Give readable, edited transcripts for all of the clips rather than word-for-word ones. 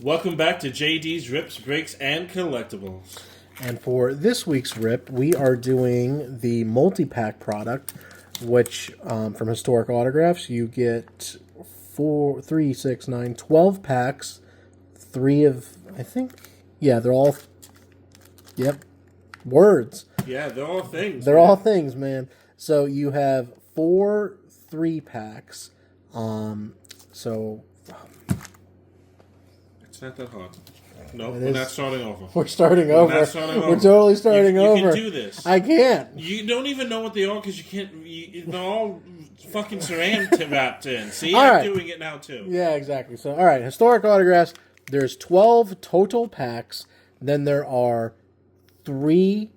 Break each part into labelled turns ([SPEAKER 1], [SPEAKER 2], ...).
[SPEAKER 1] Welcome back to JD's Rips, Breaks, and Collectibles.
[SPEAKER 2] And for this week's rip, we are doing the multi-pack product, which from Historic Autographs, you get 12 packs. Three of, I think, yeah, they're all, yep, words.
[SPEAKER 1] Yeah, they're all things.
[SPEAKER 2] They're all things, man. So you have 4 3-packs. So
[SPEAKER 1] it's not that hard. No, we're not starting over.
[SPEAKER 2] We're starting over.
[SPEAKER 1] Not starting over.
[SPEAKER 2] We're totally starting over.
[SPEAKER 1] You can do this.
[SPEAKER 2] I can't.
[SPEAKER 1] You don't even know what they are because you can't. They're all fucking saran wrapped in. See,
[SPEAKER 2] All
[SPEAKER 1] I'm
[SPEAKER 2] right.
[SPEAKER 1] doing it now too.
[SPEAKER 2] Yeah, exactly. So, all right, Historic Autographs. There's 12 total packs. Then there are 3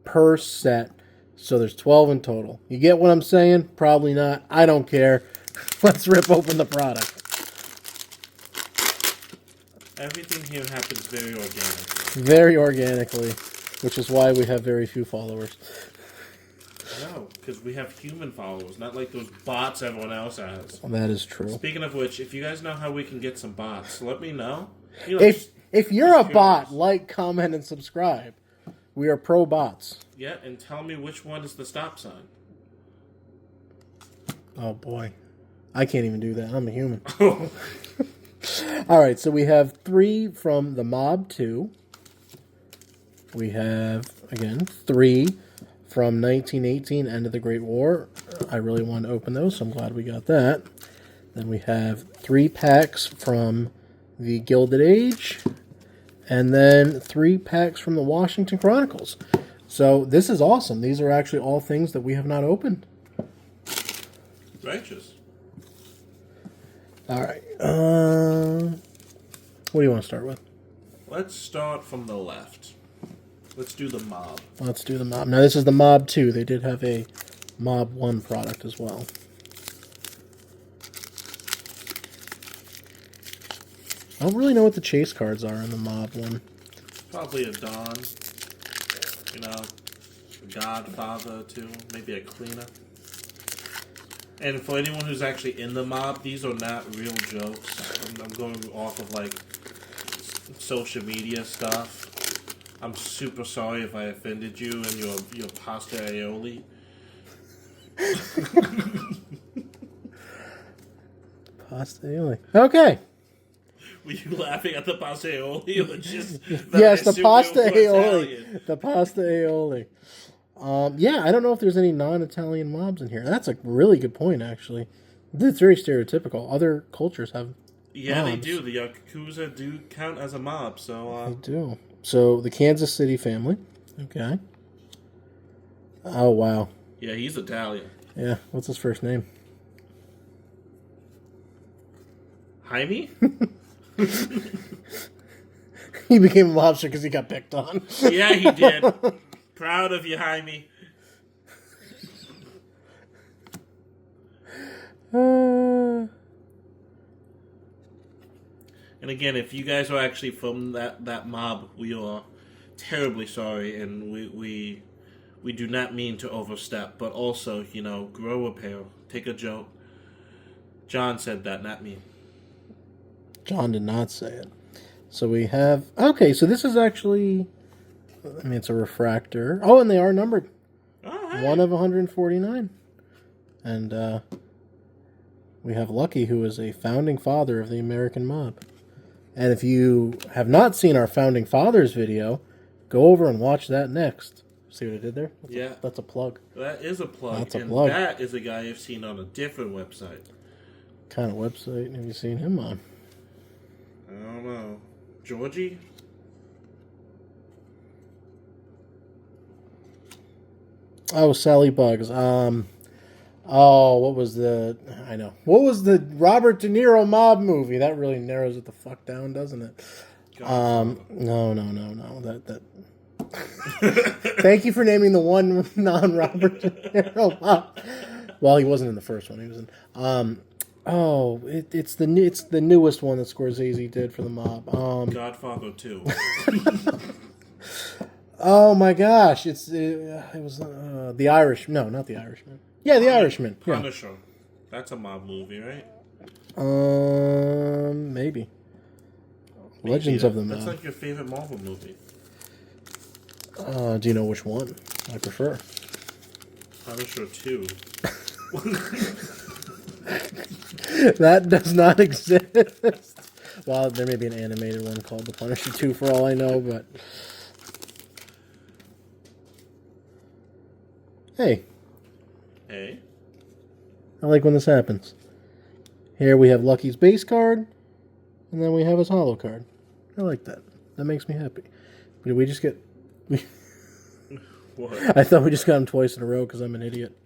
[SPEAKER 2] per set. So there's 12 in total. You get what I'm saying? Probably not. I don't care. Let's rip open the product.
[SPEAKER 1] Everything here happens very organically.
[SPEAKER 2] Very organically, which is why we have very few followers.
[SPEAKER 1] No, because we have human followers, not like those bots everyone else has.
[SPEAKER 2] Well, that is true.
[SPEAKER 1] Speaking of which, if you guys know how we can get some bots, let me know. You know,
[SPEAKER 2] If you're a bot, like, comment, and subscribe. We are pro bots.
[SPEAKER 1] yeah, and tell me which one is the stop sign.
[SPEAKER 2] Oh boy, I can't even do that. I'm a human. All right, so we have 3 from the Mob 2. We have, again, 3 from 1918, End of the Great War. I really wanted to open those, so I'm glad we got that. Then we have 3 packs from the Gilded Age. And then 3 packs from the Washington Chronicles. So this is awesome. These are actually all things that we have not opened.
[SPEAKER 1] Righteous.
[SPEAKER 2] All right. What do you want to start with?
[SPEAKER 1] Let's start from the left. Let's do the Mob.
[SPEAKER 2] Let's do the Mob. Now, this is the Mob 2. They did have a Mob 1 product as well. I don't really know what the chase cards are in the Mob 1.
[SPEAKER 1] Probably a Don. You know, a Godfather, too. Maybe a Cleaner. And for anyone who's actually in the Mob, these are not real jokes. I'm going off of, like, social media stuff. I'm super sorry if I offended you and your pasta aioli.
[SPEAKER 2] Pasta aioli. Okay.
[SPEAKER 1] Were you laughing at the pasta aioli or just
[SPEAKER 2] Yes, the pasta
[SPEAKER 1] aioli?
[SPEAKER 2] aioli. The pasta aioli. Yeah, I don't know if there's any non-Italian mobs in here. That's a really good point, actually. It's very stereotypical. Other cultures have
[SPEAKER 1] Yeah,
[SPEAKER 2] mobs.
[SPEAKER 1] they do. The Yakuza do count as a mob, so...
[SPEAKER 2] They do. So, the Kansas City family. Okay. Oh, wow.
[SPEAKER 1] Yeah, he's Italian.
[SPEAKER 2] Yeah, what's his first name?
[SPEAKER 1] Jaime?
[SPEAKER 2] He became a mobster because he got picked on.
[SPEAKER 1] Yeah, he did. Proud of you, Jaime. And again, if you guys are actually from that mob, we are terribly sorry, and we do not mean to overstep, but also, you know, grow a pair, take a joke. John said that, not me.
[SPEAKER 2] John did not say it. So we have... Okay, so this is actually... I mean, it's a refractor. Oh, and they are numbered.
[SPEAKER 1] Oh, hey.
[SPEAKER 2] 1 of 149. And we have Lucky, who is a founding father of the American mob. And if you have not seen our Founding Fathers video, go over and watch that next. See what I did there? That's a plug.
[SPEAKER 1] That is a plug.
[SPEAKER 2] That's a
[SPEAKER 1] and
[SPEAKER 2] plug.
[SPEAKER 1] That is a guy I've seen on a different website.
[SPEAKER 2] What kind of website have you seen him on?
[SPEAKER 1] I don't know. Georgie?
[SPEAKER 2] Oh, Sally Bugs. Oh, what was the... I know. What was the Robert De Niro mob movie? That really narrows it the fuck down, doesn't it? No. That. Thank you for naming the one non-Robert De Niro mob. Well, he wasn't in the first one. He was in... it's the newest one that Scorsese did for the mob.
[SPEAKER 1] Godfather 2.
[SPEAKER 2] Oh my gosh! It was The Irish. No, not The Irishman. Yeah, The Irishman. Yeah.
[SPEAKER 1] Punisher. That's a mob movie, right?
[SPEAKER 2] Maybe. Legends of the
[SPEAKER 1] That's
[SPEAKER 2] Mob.
[SPEAKER 1] like your favorite Marvel movie.
[SPEAKER 2] Do you know which one I prefer?
[SPEAKER 1] Punisher 2.
[SPEAKER 2] That does not exist. Well, there may be an animated one called The Punisher 2 for all I know, but... Hey.
[SPEAKER 1] Hey.
[SPEAKER 2] I like when this happens. Here we have Lucky's base card, and then we have his holo card. I like that. That makes me happy. But did we just get...
[SPEAKER 1] What?
[SPEAKER 2] I thought we just got him twice in a row because I'm an idiot.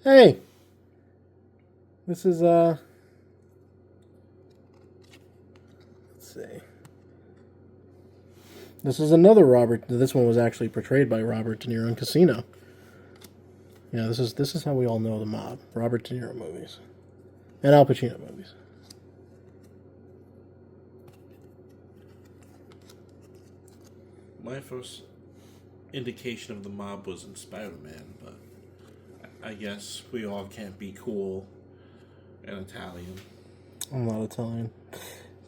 [SPEAKER 2] Hey! This is, let's see. This is another Robert... This one was actually portrayed by Robert De Niro in Casino. Yeah, this is how we all know the mob. Robert De Niro movies. And Al Pacino movies.
[SPEAKER 1] My first indication of the mob was in Spider-Man, but I guess we all can't be cool and Italian.
[SPEAKER 2] I'm not Italian.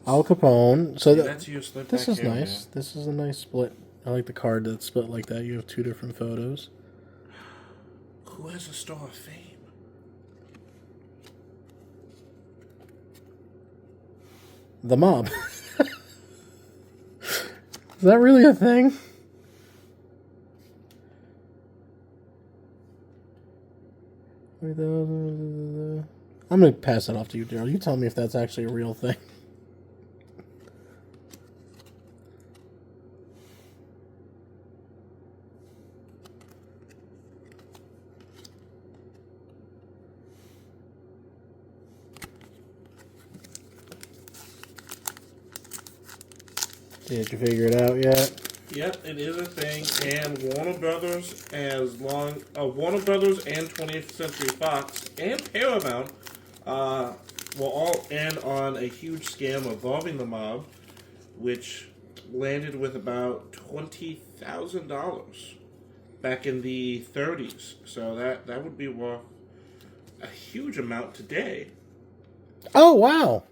[SPEAKER 2] Al Capone. So
[SPEAKER 1] that's your split.
[SPEAKER 2] This
[SPEAKER 1] back
[SPEAKER 2] is
[SPEAKER 1] here,
[SPEAKER 2] nice.
[SPEAKER 1] man.
[SPEAKER 2] This is a nice split. I like the card that's split like that. You have two different photos.
[SPEAKER 1] Who has a Star of Fame?
[SPEAKER 2] The mob. Is that really a thing? I'm going to pass that off to you, Daryl. You tell me if that's actually a real thing. Did you figure it out yet?
[SPEAKER 1] Yep, it is a thing, and Warner Brothers, Warner Brothers and 20th Century Fox and Paramount will all in on a huge scam involving the mob, which landed with about $20,000 back in the 30s. So that would be worth a huge amount today.
[SPEAKER 2] Oh, wow.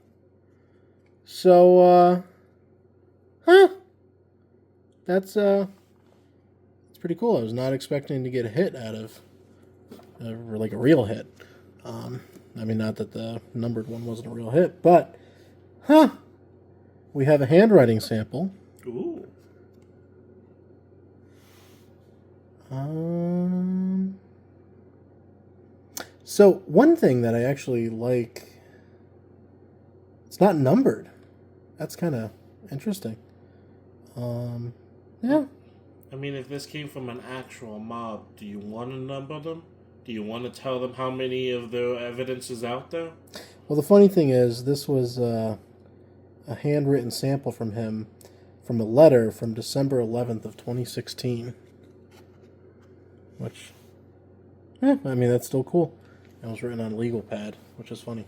[SPEAKER 2] So, huh? That's pretty cool. I was not expecting to get a hit out of, like a real hit. I mean, not that the numbered one wasn't a real hit, but, huh? We have a handwriting sample.
[SPEAKER 1] Ooh.
[SPEAKER 2] So one thing that I actually like, it's not numbered. That's kind of interesting. Yeah.
[SPEAKER 1] I mean, if this came from an actual mob, do you want to number them? Do you want to tell them how many of their evidence is out there?
[SPEAKER 2] Well, the funny thing is, this was a handwritten sample from him, from a letter from December 11th of 2016. Which, I mean, that's still cool. It was written on a legal pad, which is funny.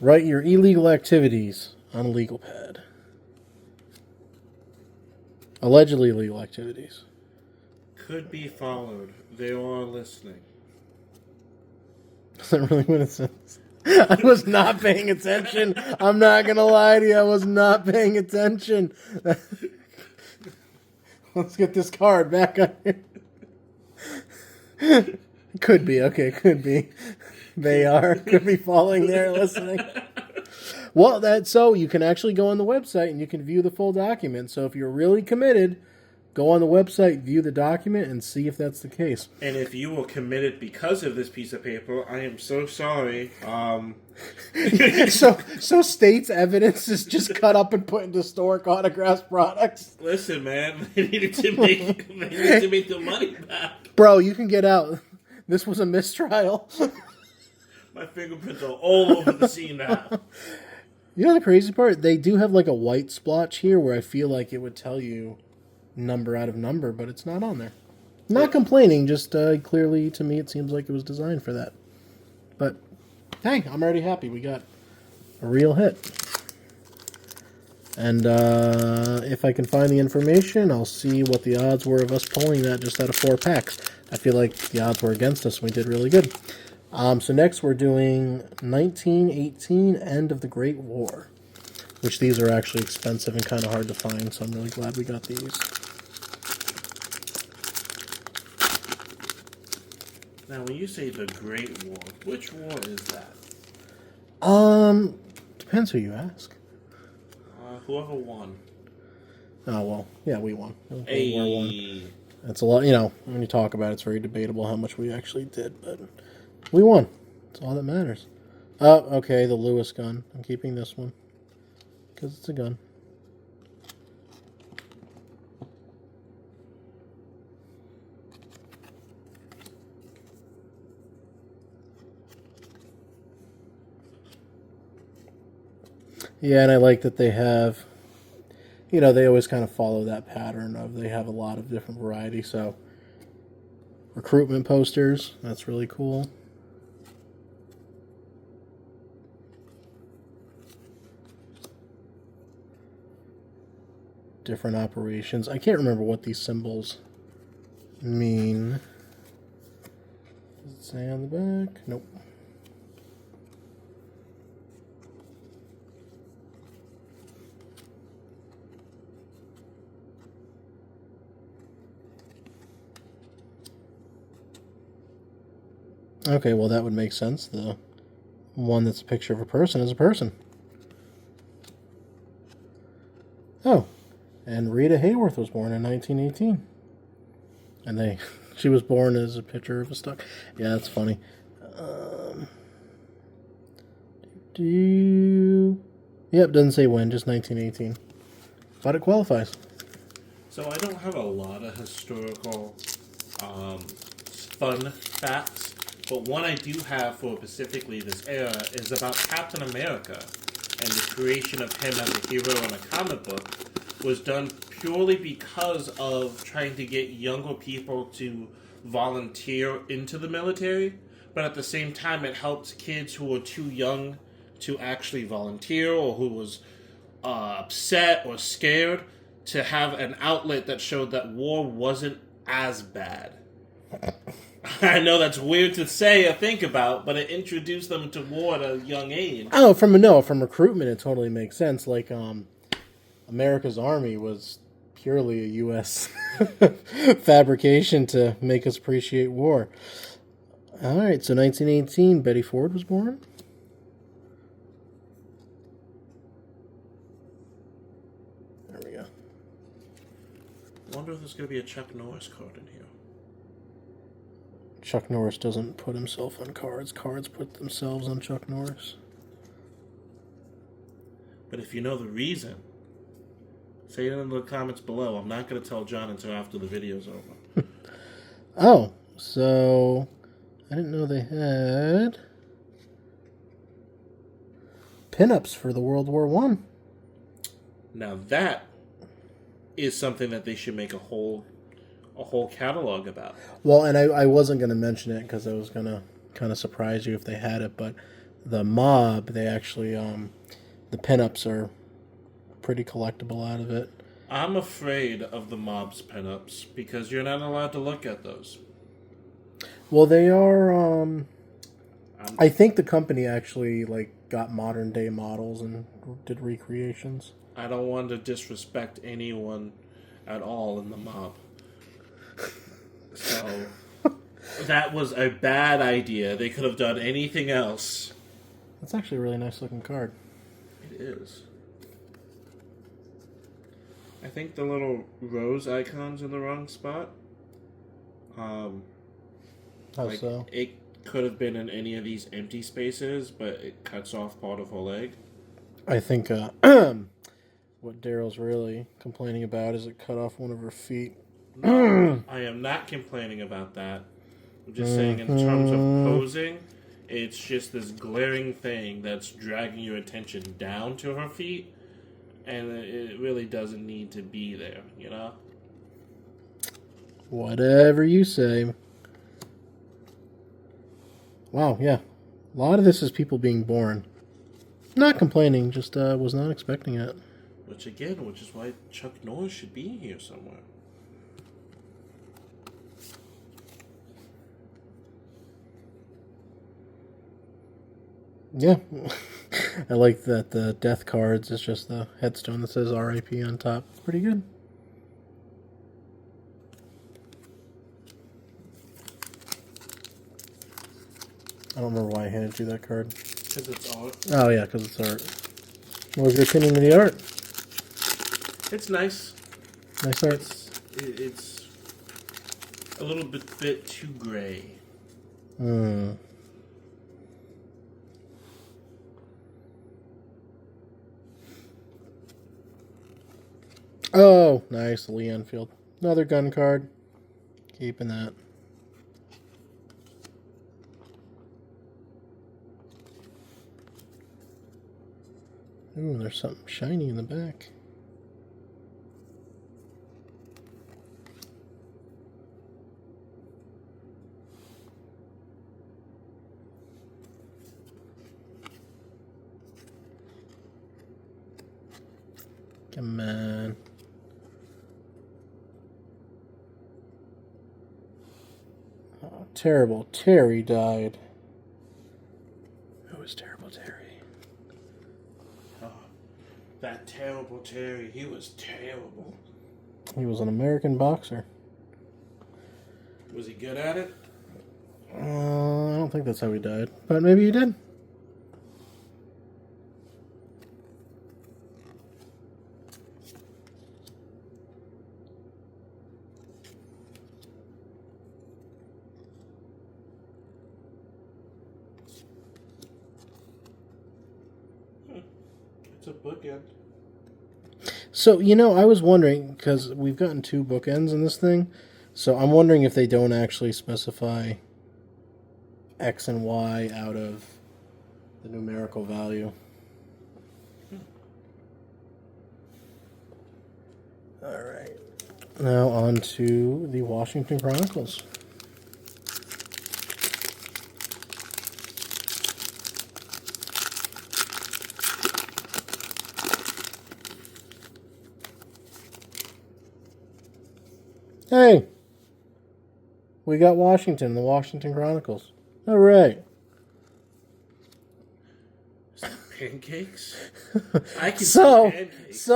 [SPEAKER 2] Write your illegal activities on a legal pad. Allegedly illegal activities.
[SPEAKER 1] Could be followed. They are listening.
[SPEAKER 2] Is that really what it says? I was not paying attention. I'm not going to lie to you. I was not paying attention. Let's get this card back on here. Could be. Okay, could be. They are. Could be falling there listening. Well, so you can actually go on the website and you can view the full document. So if you're really committed, go on the website, view the document, and see if that's the case.
[SPEAKER 1] And if you were committed because of this piece of paper, I am so sorry.
[SPEAKER 2] So state's evidence is just cut up and put into historic autographs products.
[SPEAKER 1] Listen, man, they needed to make the money back.
[SPEAKER 2] Sbro, you can get out. This was a mistrial.
[SPEAKER 1] My fingerprints are all over the scene now.
[SPEAKER 2] You know the crazy part? They do have like a white splotch here where I feel like it would tell you number out of number, but it's not on there. Not complaining, just clearly to me it seems like it was designed for that. But hey, I'm already happy. We got a real hit. And if I can find the information, I'll see what the odds were of us pulling that just out of 4 packs. I feel like the odds were against us and we did really good. So next we're doing 1918, End of the Great War. which these are actually expensive and kind of hard to find, so I'm really glad we got these.
[SPEAKER 1] Now, when you say the Great War, which war is that?
[SPEAKER 2] Depends who you ask.
[SPEAKER 1] Whoever won.
[SPEAKER 2] Oh, well, yeah, we won. World War
[SPEAKER 1] Hey.
[SPEAKER 2] I. That's a lot, when you talk about it, it's very debatable how much we actually did, but we won. That's all that matters. Oh, okay, the Lewis gun. I'm keeping this one because it's a gun. Yeah, and I like that they have, they always kind of follow that pattern of they have a lot of different variety. So, recruitment posters, that's really cool. Different operations. I can't remember what these symbols mean. Does it say on the back? Nope. Okay, well that would make sense. The one that's a picture of a person is a person. Oh, and Rita Hayworth was born in 1918. And she was born as a picture of a stock. Yeah, that's funny. Yep, doesn't say when, just 1918. But it qualifies.
[SPEAKER 1] So I don't have a lot of historical fun facts, but one I do have for specifically this era is about Captain America, and the creation of him as a hero in a comic book was done purely because of trying to get younger people to volunteer into the military, but at the same time it helped kids who were too young to actually volunteer or who was upset or scared to have an outlet that showed that war wasn't as bad. I know that's weird to say or think about, but it introduced them to war at a young age.
[SPEAKER 2] Oh, from recruitment, it totally makes sense. Like, America's Army was purely a U.S. fabrication to make us appreciate war. All right, so 1918, Betty Ford was born. There we go.
[SPEAKER 1] I wonder if there's going to be a Chuck Norris card in here.
[SPEAKER 2] Chuck Norris doesn't put himself on cards. Cards put themselves on Chuck Norris.
[SPEAKER 1] But if you know the reason, say it in the comments below. I'm not going to tell John until after the video's over.
[SPEAKER 2] Oh, so I didn't know they had pinups for the World War I.
[SPEAKER 1] Now that is something that they should make a whole catalog about.
[SPEAKER 2] Well, and I wasn't going to mention it because I was going to kind of surprise you if they had it, but the mob, they actually, the pinups are pretty collectible out of it.
[SPEAKER 1] I'm afraid of the mob's pinups because you're not allowed to look at those.
[SPEAKER 2] Well, they are, I think the company actually, got modern day models and did recreations.
[SPEAKER 1] I don't want to disrespect anyone at all in the mob. So, that was a bad idea. They could have done anything else.
[SPEAKER 2] That's actually a really nice looking card.
[SPEAKER 1] It is. I think the little rose icon's in the wrong spot.
[SPEAKER 2] How so?
[SPEAKER 1] It could have been in any of these empty spaces, but it cuts off part of her leg.
[SPEAKER 2] I think what Daryl's really complaining about is it cut off one of her feet.
[SPEAKER 1] No, I am not complaining about that. I'm just saying in terms of posing, it's just this glaring thing that's dragging your attention down to her feet, and it really doesn't need to be there, you know?
[SPEAKER 2] Whatever you say. Wow, yeah. A lot of this is people being born. Not complaining, just was not expecting it.
[SPEAKER 1] Which is why Chuck Norris should be here somewhere.
[SPEAKER 2] Yeah. I like that the death cards is just the headstone that says R.I.P. on top. Pretty good. I don't remember why I handed you that card.
[SPEAKER 1] Because it's art.
[SPEAKER 2] Oh, yeah, because it's art. What was your opinion of the art?
[SPEAKER 1] It's nice.
[SPEAKER 2] Nice art.
[SPEAKER 1] It's a little bit too gray.
[SPEAKER 2] Hmm. Oh, nice. Lee Enfield. Another gun card. Keeping that. Ooh, there's something shiny in the back. Come on. Oh, terrible. Terry died. Who was terrible Terry?
[SPEAKER 1] Oh, that terrible Terry. He was terrible.
[SPEAKER 2] He was an American boxer.
[SPEAKER 1] Was he good at it?
[SPEAKER 2] I don't think that's how he died. But maybe he did.
[SPEAKER 1] It's a bookend.
[SPEAKER 2] So, I was wondering, because we've gotten 2 bookends in this thing, so I'm wondering if they don't actually specify X and Y out of the numerical value. All right. Now on to the Washington Chronicles. Hey, we got Washington, the Washington Chronicles. All right.
[SPEAKER 1] Pancakes? I can
[SPEAKER 2] So,
[SPEAKER 1] see pancakes.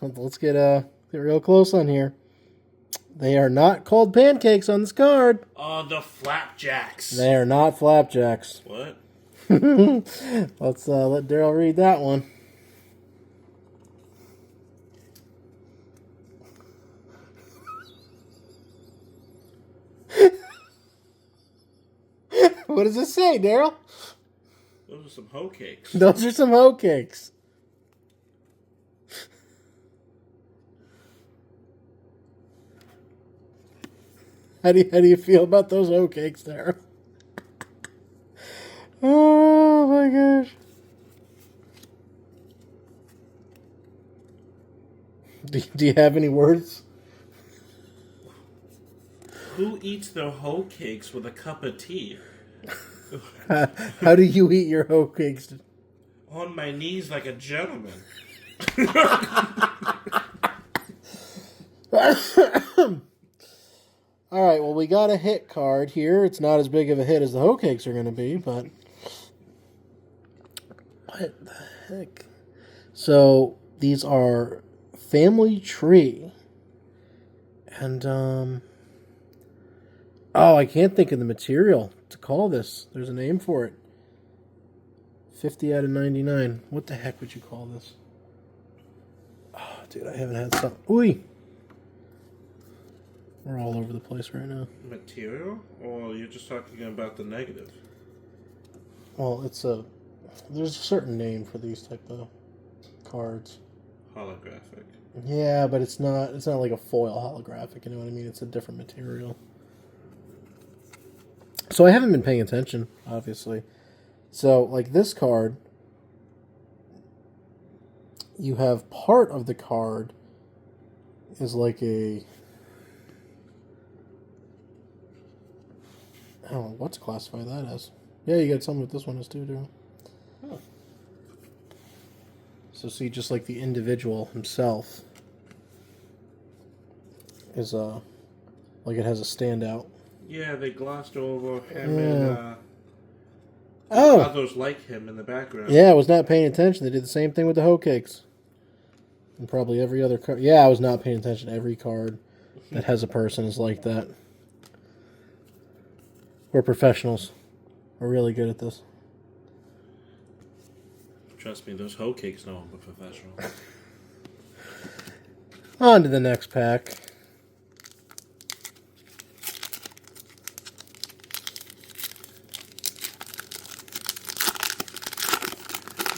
[SPEAKER 2] let's get real close on here. They are not called pancakes on this card.
[SPEAKER 1] Oh, the flapjacks.
[SPEAKER 2] They are not flapjacks.
[SPEAKER 1] What?
[SPEAKER 2] Let's let Daryl read that one. What does it say, Daryl?
[SPEAKER 1] Those are some hoe cakes.
[SPEAKER 2] Those are some hoe cakes. How do you feel about those hoe cakes, Daryl? Oh my gosh. Do you have any words?
[SPEAKER 1] Who eats their hoe cakes with a cup of tea?
[SPEAKER 2] How do you eat your hoe cakes?
[SPEAKER 1] On my knees like a gentleman.
[SPEAKER 2] All right, well, we got a hit card here. It's not as big of a hit as the hoe cakes are going to be, but... What the heck? So, these are Family Tree. And, oh, I can't think of the material to call this. There's a name for it. 50 out of 99. What the heck would you call this? Oh, dude, I haven't had some... Ooh! We're all over the place right now.
[SPEAKER 1] Material? Or you're just talking about the negative?
[SPEAKER 2] Well, there's a certain name for these type of cards.
[SPEAKER 1] Holographic.
[SPEAKER 2] Yeah, but it's not like a foil holographic, you know what I mean? It's a different material. So I haven't been paying attention, obviously. So, like this card, you have part of the card is like a... I don't know what to classify that as. Yeah, you got something with this one as too, Daryl.
[SPEAKER 1] Huh.
[SPEAKER 2] So see, just like the individual himself is like it has a standout.
[SPEAKER 1] Yeah, they glossed over him and
[SPEAKER 2] Oh!
[SPEAKER 1] Others like him in the background.
[SPEAKER 2] Yeah, I was not paying attention. They did the same thing with the hoe cakes. And probably every other card. Yeah, I was not paying attention. Every card that has a person is like that. We're professionals. We're really good at this.
[SPEAKER 1] Trust me, those hoe cakes know I'm a professional.
[SPEAKER 2] On to the next pack.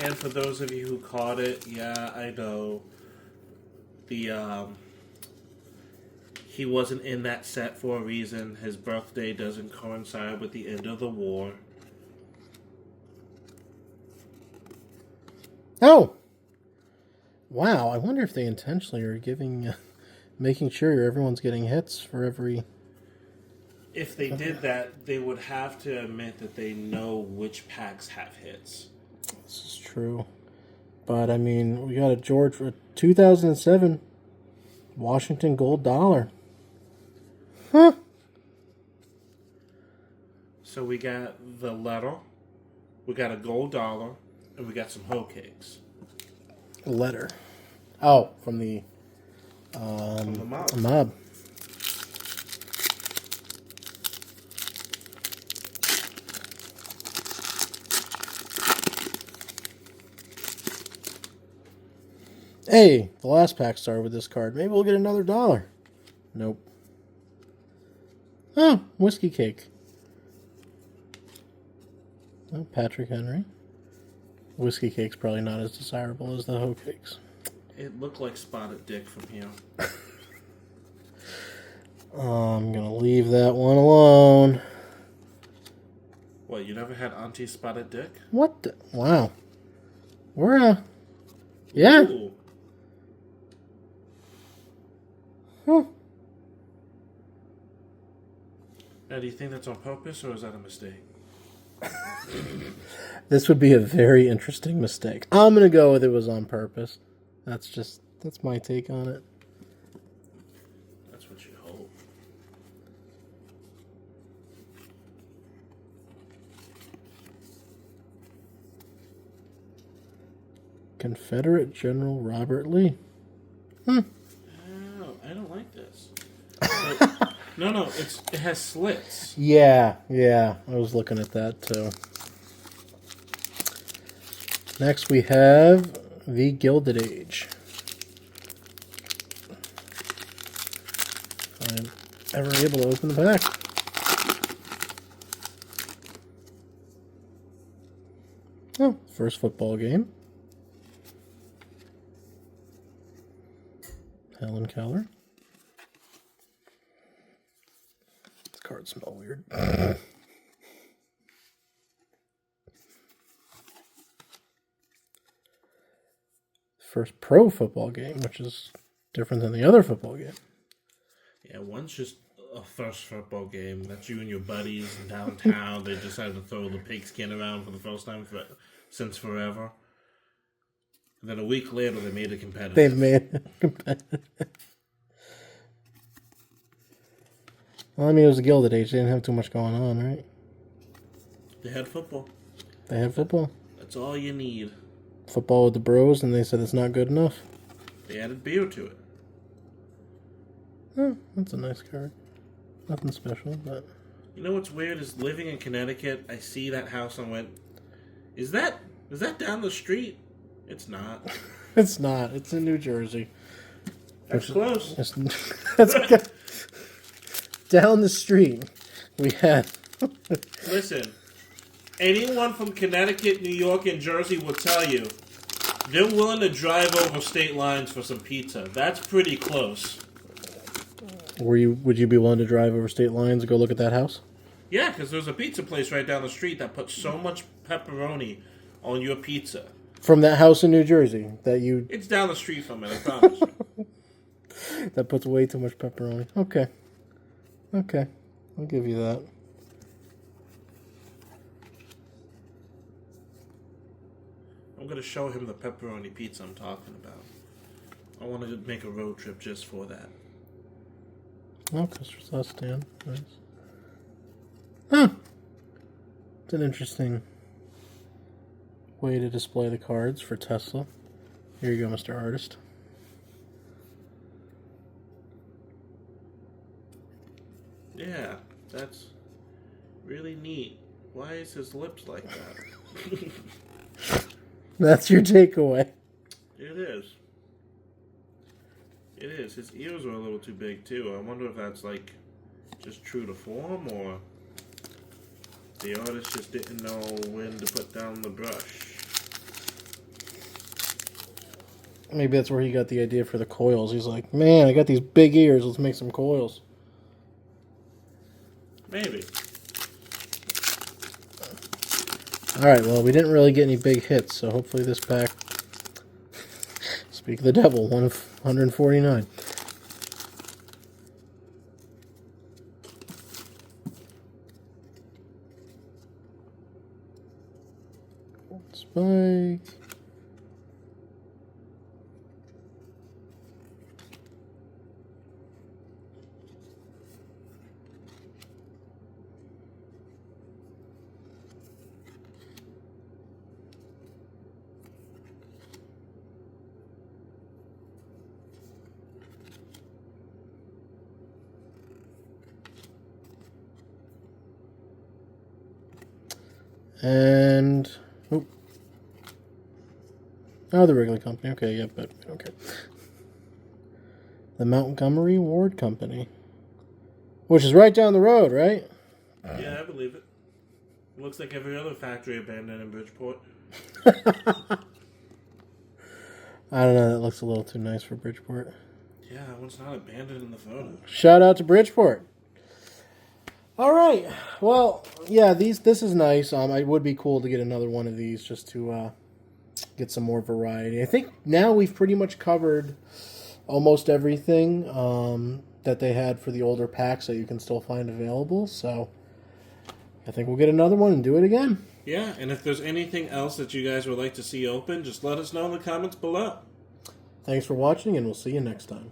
[SPEAKER 1] And for those of you who caught it, yeah, I know. He wasn't in that set for a reason. His birthday doesn't coincide with the end of the war.
[SPEAKER 2] Oh! Wow, I wonder if they intentionally are making sure everyone's getting hits for every...
[SPEAKER 1] If they did that, they would have to admit that they know which packs have hits.
[SPEAKER 2] This is true. But, I mean, we got a George for 2007 Washington gold dollar. Huh.
[SPEAKER 1] So we got the letter, we got a gold dollar, and we got some hoe cakes.
[SPEAKER 2] Letter. Oh, from the mob. Hey, the last pack started with this card. Maybe we'll get another dollar. Nope. Oh, whiskey cake. Oh, Patrick Henry. Whiskey cake's probably not as desirable as the hoe cakes.
[SPEAKER 1] It looked like Spotted Dick from here.
[SPEAKER 2] I'm going to leave that one alone.
[SPEAKER 1] What, you never had Auntie Spotted Dick?
[SPEAKER 2] What the? Wow. We're, yeah.
[SPEAKER 1] Ooh.
[SPEAKER 2] Huh.
[SPEAKER 1] Now, do you think that's on purpose, or is that a mistake?
[SPEAKER 2] This would be a very interesting mistake. I'm going to go with it was on purpose. That's my take on it.
[SPEAKER 1] That's what you hope.
[SPEAKER 2] Confederate General Robert Lee.
[SPEAKER 1] Oh, I don't like this. No, it has slits.
[SPEAKER 2] Yeah, I was looking at that too. Next we have the Gilded Age. If I'm ever able to open the pack. Oh, first football game. Helen Keller. This card smells weird. First pro football game, which is different than the other football game.
[SPEAKER 1] Yeah, one's just a first football game. That's you and your buddies in downtown. They decided to throw the pigskin around for the first time since forever. And then a week later, they made it competitive.
[SPEAKER 2] They've made it competitive. Well, I mean, it was a Gilded Age. They didn't have too much going on, right?
[SPEAKER 1] They had football.
[SPEAKER 2] They had football.
[SPEAKER 1] That's all you need.
[SPEAKER 2] Football with the bros, and they said it's not good enough.
[SPEAKER 1] They added beer to it.
[SPEAKER 2] Oh, that's a nice card. Nothing special, but...
[SPEAKER 1] You know what's weird is living in Connecticut, I see that house and went, is that down the street? It's not.
[SPEAKER 2] It's not. It's in New Jersey.
[SPEAKER 1] That's close.
[SPEAKER 2] That's down the street. We have...
[SPEAKER 1] Listen, anyone from Connecticut, New York, and Jersey will tell you they're willing to drive over state lines for some pizza. That's pretty close.
[SPEAKER 2] Would you be willing to drive over state lines and go look at that house?
[SPEAKER 1] Yeah, because there's a pizza place right down the street that puts so much pepperoni on your pizza.
[SPEAKER 2] From that house in New Jersey that you...
[SPEAKER 1] It's down the street from it, I promise you.
[SPEAKER 2] That puts way too much pepperoni. Okay. I'll give you that.
[SPEAKER 1] I'm going to show him the pepperoni pizza I'm talking about. I want to make a road trip just for that.
[SPEAKER 2] Oh, custard sauce stand. Nice. Huh. It's an interesting way to display the cards for Tesla. Here you go, Mr. Artist.
[SPEAKER 1] Yeah, that's really neat. Why is his lips like that?
[SPEAKER 2] That's your takeaway.
[SPEAKER 1] It is. It is. His ears are a little too big, too. I wonder if that's, like, just true to form, or the artist just didn't know when to put down the brush.
[SPEAKER 2] Maybe that's where he got the idea for the coils. He's like, man, I got these big ears. Let's make some coils.
[SPEAKER 1] Maybe.
[SPEAKER 2] Alright, well, we didn't really get any big hits, so hopefully this pack... Speak of the devil, 149. Spike. And the Wrigley Company. Okay, yeah, but we don't care. The Montgomery Ward Company, which is right down the road, right?
[SPEAKER 1] Yeah, I believe it. Looks like every other factory abandoned in Bridgeport.
[SPEAKER 2] I don't know. That looks a little too nice for Bridgeport.
[SPEAKER 1] Yeah, that one's not abandoned in the photo.
[SPEAKER 2] Shout out to Bridgeport. All right. Well, yeah, this is nice. It would be cool to get another one of these just to get some more variety. I think now we've pretty much covered almost everything that they had for the older packs that you can still find available. So I think we'll get another one and do it again.
[SPEAKER 1] Yeah, and if there's anything else that you guys would like to see open, just let us know in the comments below.
[SPEAKER 2] Thanks for watching, and we'll see you next time.